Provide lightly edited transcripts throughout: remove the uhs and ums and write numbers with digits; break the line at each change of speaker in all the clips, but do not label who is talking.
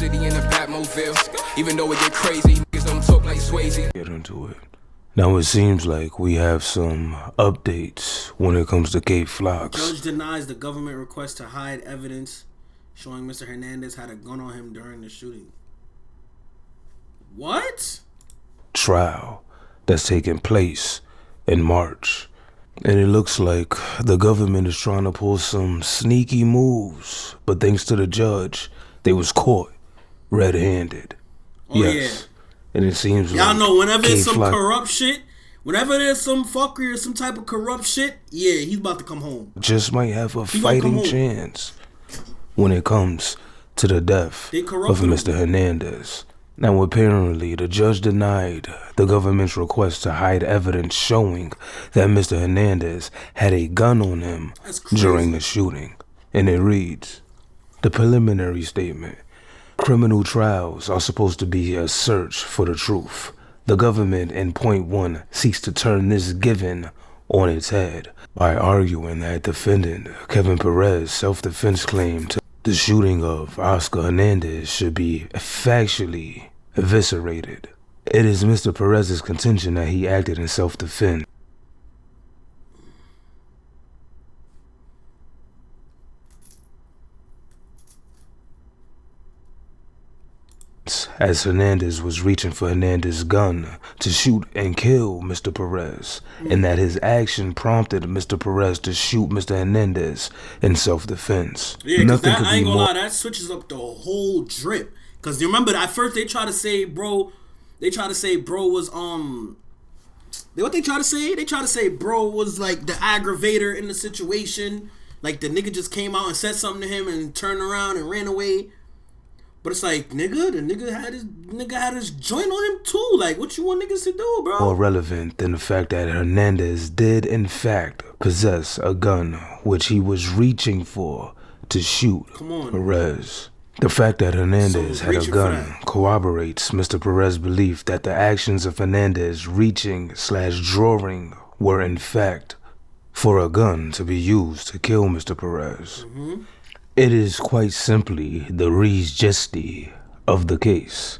city in a Batmobile. Even though it get crazy, niggas don't talk like Swayze.
Get into it. Now it seems like we have some updates when it comes to Kate Flox.
Judge denies the government request to hide evidence showing Mr. Hernandez had a gun on him during the shooting. What?
Trial that's taking place in March. And it looks like the government is trying to pull some sneaky moves. But thanks to the judge, they was caught red-handed.
Oh,
yes.
yeah.
And it seems
y'all
like
know whenever
Kate
there's some
Flox
corrupt shit, whenever there's some fuckery or some type of corrupt shit, yeah, he's about to come home.
just might have a fighting chance when it comes to the death of Mr. Hernandez. Now apparently the judge denied the government's request to hide evidence showing that Mr. Hernandez had a gun on him during the shooting. And it reads, the preliminary statement. Criminal trials are supposed to be a search for the truth. The government in point 1 seeks to turn this given on its head by arguing that defendant Kevin Perez's self-defense claim to the shooting of Oscar Hernandez should be factually eviscerated. It is Mr. Perez's contention that he acted in self-defense. As Hernandez was reaching for Hernandez's gun to shoot and kill Mr. Perez, and that his action prompted Mr. Perez to shoot Mr. Hernandez in self-defense.
Yeah, because that, I ain't gonna lie, that switches up the whole drip. Because you remember, at first they try to say bro was, what they try to say? They try to say bro was like the aggravator in the situation. Like the nigga just came out and said something to him and turned around and ran away. But it's like, nigga, the nigga had his joint on him too. Like, what you want niggas to do, bro?
More relevant than the fact that Hernandez did, in fact, possess a gun which he was reaching for to shoot Perez. The fact that Hernandez had a gun corroborates Mr. Perez's belief that the actions of Hernandez reaching/drawing were, in fact, for a gun to be used to kill Mr. Perez. It is quite simply the res geste of the case.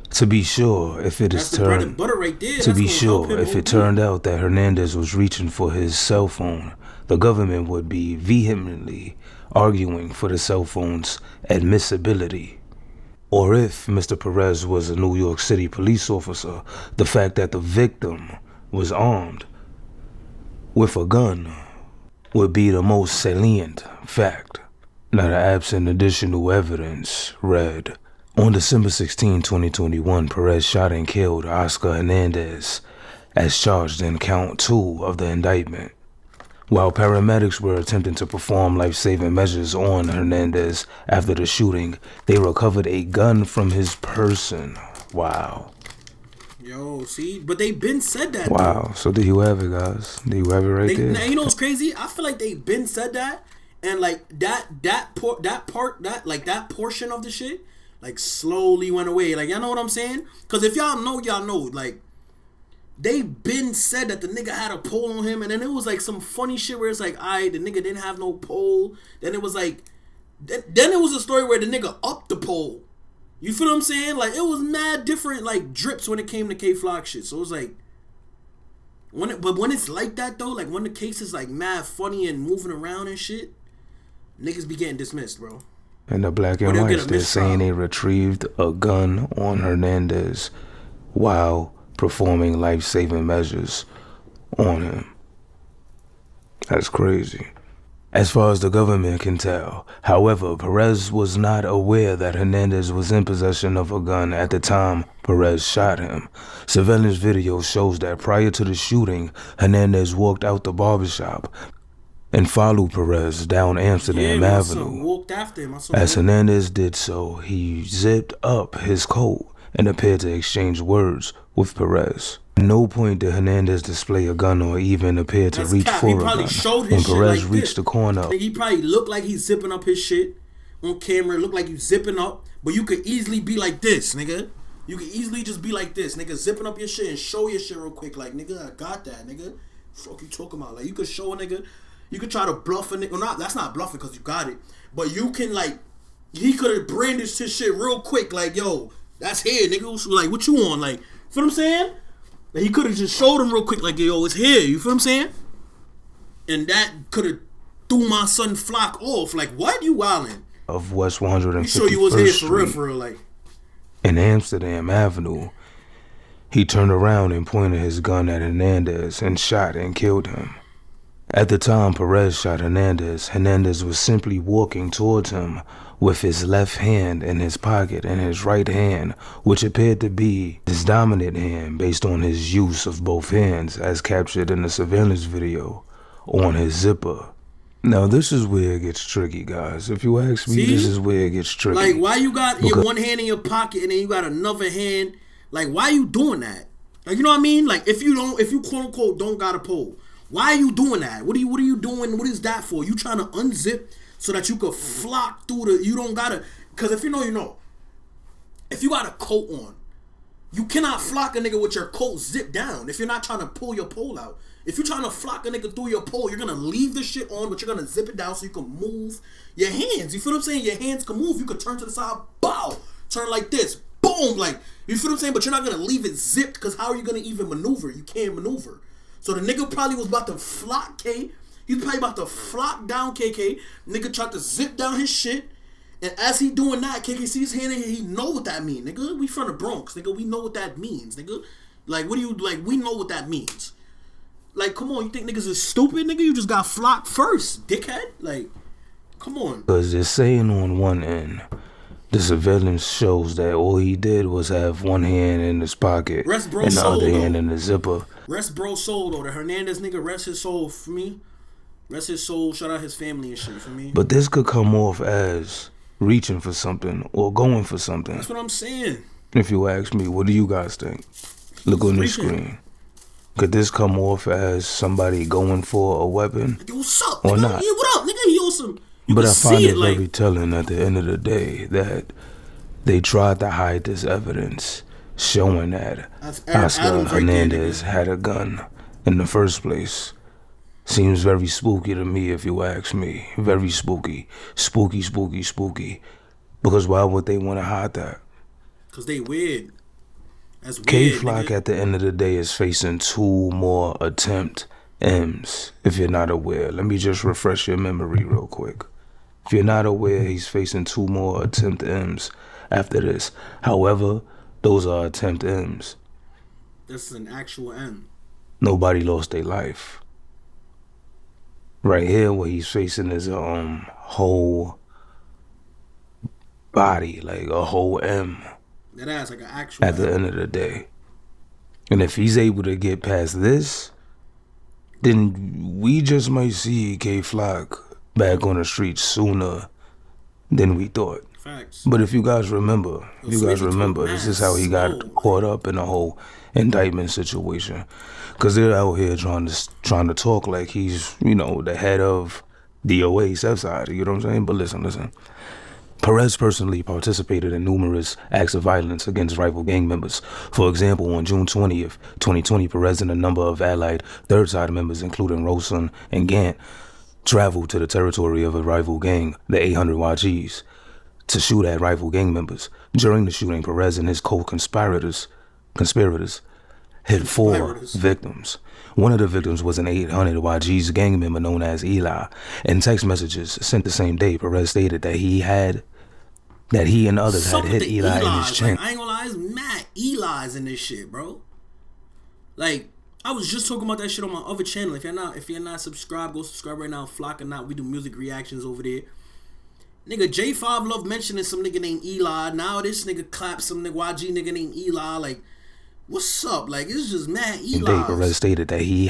To be sure, if it is turned, to be sure, if it turned out that Hernandez was reaching for his cell phone, the government would be vehemently arguing for the cell phone's admissibility. Or if Mr. Perez was a New York City police officer, the fact that the victim was armed with a gun would be the most salient fact. Now, the absent additional evidence read, on December 16, 2021, Perez shot and killed Oscar Hernandez as charged in count 2 of the indictment. While paramedics were attempting to perform life-saving measures on Hernandez after the shooting, they recovered a gun from his person. Wow.
Yo, see? But they been said that.
Wow. So there you have it, guys. There you have it right there.
Now, you know what's crazy? I feel like they been said that. And like that portion of the shit, like slowly went away. Like, y'all know what I'm saying? Because if y'all know, like, they been said that the nigga had a pole on him, and then it was like some funny shit where it's like, the nigga didn't have no pole. Then it was like, then it was a story where the nigga upped the pole. You feel what I'm saying? Like, it was mad different like drips when it came to Kate Flox shit. So it was like, but when it's like that though, like when the case is like mad funny and moving around and shit, niggas be getting dismissed, bro.
And the black and whites, they're saying they retrieved a gun on Hernandez while performing life-saving measures on him. That's crazy. As far as the government can tell, however, Perez was not aware that Hernandez was in possession of a gun at the time Perez shot him. Surveillance video shows that prior to the shooting, Hernandez walked out the barbershop and followed Perez down Amsterdam Avenue.
Walked after him.
As Hernandez did so, he zipped up his coat and appeared to exchange words with Perez. At no point did Hernandez display a gun or even appear to reach for a gun. When Perez reached the corner,
he probably looked like he's zipping up his shit on camera. It looked like he's zipping up, but you could easily be like this, nigga. You could easily just be like this, nigga, zipping up your shit and show your shit real quick. Like, nigga, I got that, nigga. Fuck you talking about? Like, you could show a nigga. You could try to bluff a nigga. Well, that's not bluffing because you got it. But you can, like, he could have brandished his shit real quick, like, yo, that's here, nigga. Like, what you on? Like, feel what I'm saying? Like, he could have just showed him real quick, like, yo, it's here. You feel what I'm saying? And that could have threw my son Flock off. Like, what? You wildin'?
Of West 151st
You sure you was here
Street
for real, like.
in Amsterdam Avenue. He turned around and pointed his gun at Hernandez and shot and killed him. At the time Perez shot Hernandez, Hernandez was simply walking towards him with his left hand in his pocket and his right hand, which appeared to be his dominant hand based on his use of both hands as captured in the surveillance video on his zipper. Now this is where it gets tricky, guys. If you ask me,
See?
This is where it gets tricky.
Like, why you got your one hand in your pocket and then you got another hand? Like, why you doing that? Like, you know what I mean? Like, if you quote unquote don't got a pole, why are you doing that? What are you doing? What is that for? You trying to unzip so that you could flock through the, you don't gotta, cause if you know, you know. If you got a coat on, you cannot flock a nigga with your coat zipped down if you're not trying to pull your pole out. If you're trying to flock a nigga through your pole, you're gonna leave the shit on, but you're gonna zip it down so you can move your hands. You feel what I'm saying? Your hands can move. You could turn to the side, bow, turn like this, boom, like, you feel what I'm saying? But you're not gonna leave it zipped, because how are you gonna even maneuver? You can't maneuver. So the nigga probably was about to flock K. He was probably about to flock down KK. Nigga tried to zip down his shit. And as he doing that, KK sees his hand in here, he know what that mean, nigga. We from the Bronx, nigga. We know what that means, nigga. Like, what do you, like, we know what that means. Like, come on, you think niggas is stupid, nigga? You just got flocked first, dickhead. Like, come on.
Because they're saying on one end, the surveillance shows that all he did was have one hand in his pocket
Rest bro
and the
soul,
other
though.
hand in the zipper.
Rest bro soul, though. The Hernandez nigga, rest his soul for me. Rest his soul, shout out his family and shit for me.
But this could come off as reaching for something or going for something.
That's what I'm saying.
If you ask me, what do you guys think? Look on the
Reaching.
screen. Could this come off as somebody going for a weapon
Yo, what's up,
or
nigga?
not?
Yeah, what up, nigga? He awesome. You
But
can
I find
see
it
like,
very telling at the end of the day that they tried to hide this evidence showing that
That's
Oscar
Adam's right there,
Hernandez
nigga.
had a gun in the first place. Seems very spooky to me, if you ask me. Very spooky. Spooky, spooky, spooky. Because why would they want to hide that?
Cause they weird. That's weird.
K-Flock
nigga.
at the end of the day is facing 2 more attempt M's, if you're not aware. Let me just refresh your memory real quick. If you're not aware, he's facing 2 more attempt M's after this. However, those are attempt M's.
This is an actual M.
Nobody lost their life. Right here, what he's facing is a whole body, like a whole M
That ass like an actual
at the
M.
end of the day. And if he's able to get past this, then we just might see K-Flock back on the streets sooner than we thought.
Facts.
But if you guys remember, this is how he got caught up in a whole indictment situation. Because they're out here trying to talk like he's, you know, the head of DOA Southside, you know what I'm saying? But listen. Perez personally participated in numerous acts of violence against rival gang members. For example, on June 20th, 2020, Perez and a number of allied Third Side members, including Rosen and Gant, traveled to the territory of a rival gang, the 800 YGs, to shoot at rival gang members. During the shooting, Perez and his co-conspirators hit 4 victims. One of the victims was an 800 YG's gang member known as Eli. In text messages sent the same day, Perez stated that he and others had hit Eli in his chin.
Like, I ain't gonna lie, it's mad Eli's in this shit, bro. Like, I was just talking about that shit on my other channel. If you're not subscribed, go subscribe right now. Flock or not, we do music reactions over there. Nigga, J5 love mentioning some nigga named Eli. Now this nigga claps some nigga YG nigga named Eli. Like, what's up? Like, it's just mad Eli.
Perez stated that he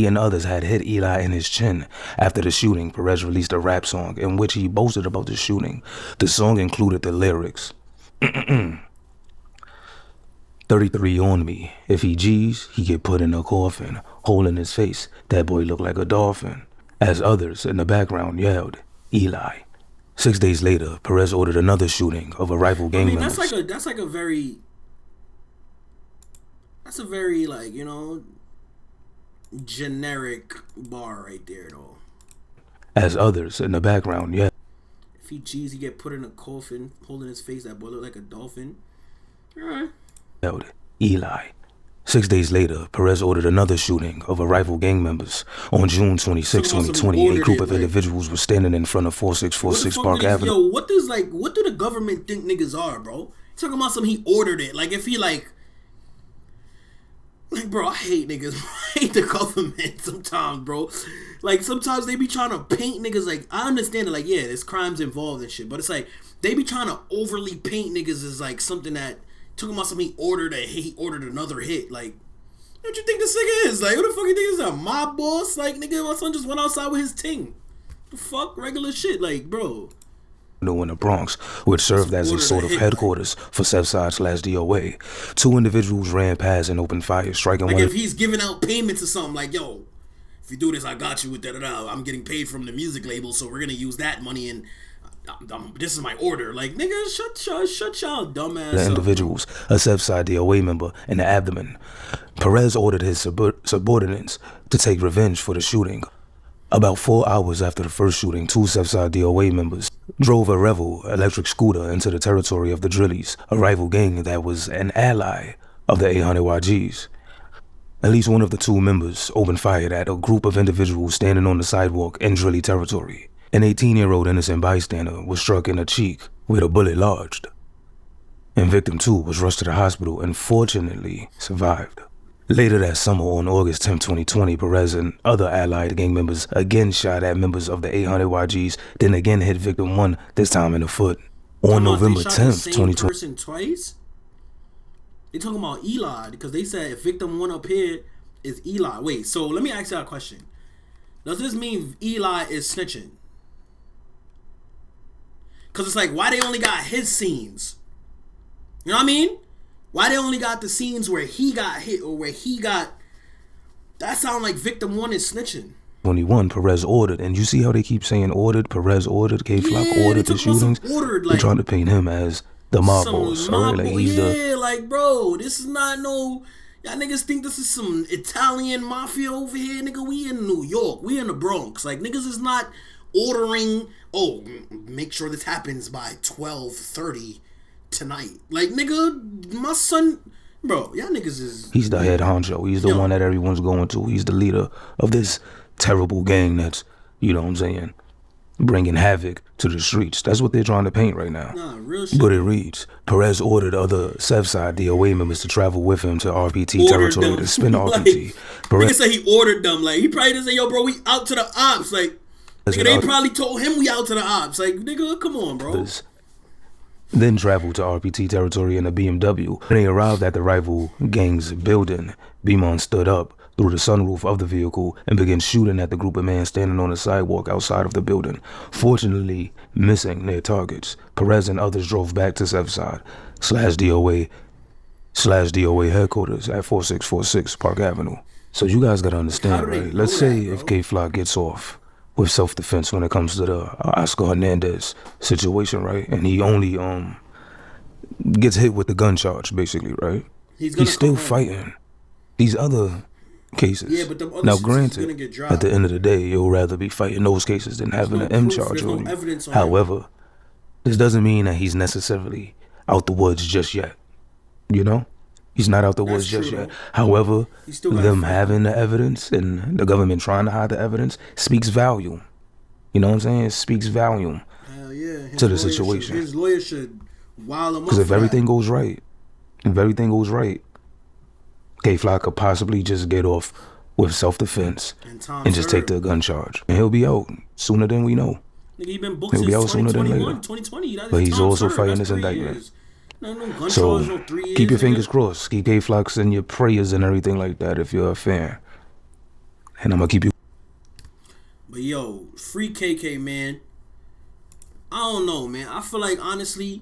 and others had hit Eli in his chin. After the shooting, Perez released a rap song in which he boasted about the shooting. The song included the lyrics, 33 on me. If he G's, he get put in a coffin. Hole in his face, that boy look like a dolphin. As others in the background yelled, Eli. 6 days later, Perez ordered another shooting of a rival gang member.
That's a very like, you know, generic bar right there though.
As others in the background yelled,
he G's, he get put in a coffin, holding his face. That boy look like a dolphin. All right.
Eli. 6 days later, Perez ordered another shooting of rival gang members. On June 26, 2020, a group of individuals were standing in front of 4646 Park Avenue.
Yo, what do the government think niggas are, bro? Talking about something he ordered it. Like, if he like, bro, I hate niggas. I hate the government sometimes, bro. Like, sometimes they be trying to paint niggas, like, I understand it, like, yeah, there's crimes involved and shit, but it's like, they be trying to overly paint niggas as, like, something that, talking about something he ordered a hit, he ordered another hit, like, what you think this nigga is? Like, who the fuck you think this is, a mob boss? Like, nigga, my son just went outside with his ting. The fuck? Regular shit, like, bro.
In the Bronx, which served as a sort of headquarters for Southside/DOA. Two individuals ran past and opened fire, striking
like
one.
If he's giving out payments or something, like, yo, if you do this, I got you with da-da-da. I'm getting paid from the music label, so we're gonna use that money, and this is my order. Like, nigga, shut y'all dumbass
the
up,
individuals, a Southside DOA member, in the abdomen. Perez ordered his subordinates to take revenge for the shooting. About 4 hours after the first shooting, two Southside DOA members drove a Revel electric scooter into the territory of the Drillies, a rival gang that was an ally of the 800YGs. At least one of the two members opened fire at a group of individuals standing on the sidewalk in Drilly territory. An 18-year-old innocent bystander was struck in the cheek where the bullet lodged, and victim 2 was rushed to the hospital and fortunately survived. Later that summer, on August 10, 2020, Perez and other allied gang members again shot at members of the 800YGs, then again hit victim 1, this time in the foot. On November 10th, 2020.
Person twice? They talking about Eli, because they said if victim 1 up here is Eli. Wait, so let me ask you a question. Does this mean Eli is snitching? Because it's like, why they only got his scenes? You know what I mean? Why they only got the scenes where he got hit or where he got... That sound like victim 1 is snitching.
21, Perez ordered, and you see how they keep saying ordered, Perez ordered, K-Flock ordered the shootings?
Ordered, like,
they're trying to paint him as the mob boss, right? Like, he's
like, bro, this is not no... Y'all niggas think this is some Italian mafia over here, nigga. We in New York. We in the Bronx. Like, niggas is not ordering, oh, make sure this happens by 12:30 tonight. Like, nigga, my son, bro, y'all niggas is...
He's the head honcho. He's the one that everyone's going to. He's the leader of this terrible gang that's, you know what I'm saying, bringing havoc to the streets. That's what they're trying to paint right now.
Nah, real shit.
But it reads, Perez ordered other Southside DOA members to travel with him to RPT territory to spin RPT.
Nigga said he ordered them. Like, he probably didn't say, yo, bro, we out to the ops. Like, nigga, they probably told him we out to the ops. Like, nigga, come on, bro.
Then traveled to RPT territory in a BMW. When they arrived at the rival gang's building, Beamon stood up through the sunroof of the vehicle and began shooting at the group of men standing on the sidewalk outside of the building. Fortunately, missing their targets, Perez and others drove back to Southside/DOA headquarters at 4646 Park Avenue. So you guys gotta understand, right? Let's say if K-Flock gets off with self-defense when it comes to the Oscar Hernandez situation, right? And he only gets hit with the gun charge, basically, right? He's still fighting these other cases.
Yeah, but the other
now, granted, at the end of the day, you'll rather be fighting those cases than having an M charge on you. However, this doesn't mean that he's necessarily out the woods just yet. You know? He's not out the woods just yet. However, them having the evidence and the government trying to hide the evidence speaks volume. You know what I'm saying? It speaks volume to the situation.
His lawyer should wile him up.
Because if everything goes right, K-Flock could possibly just get off with self-defense and just take the gun charge. And he'll be out sooner than we know.
Nigga, he been booked since 2020.
But he's also fighting this indictment. So keep your fingers crossed. Keep K-Flocks in your prayers and everything like that if you're a fan. And I'm gonna keep you.
But yo, free KK, man. I don't know, man. I feel like honestly,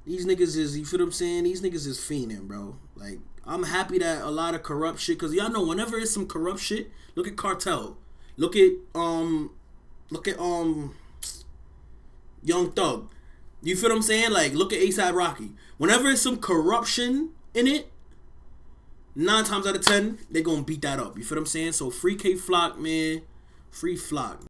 these niggas is, you feel what I'm saying? These niggas is fiending, bro. Like, I'm happy that a lot of corrupt shit, cause y'all know whenever it's some corrupt shit, look at Cartel. Look at Young Thug. You feel what I'm saying? Like, look at A$AP Rocky. Whenever it's some corruption in it, 9 times out of 10, they gonna beat that up. You feel what I'm saying? So free K-Flock, man. Free Flock.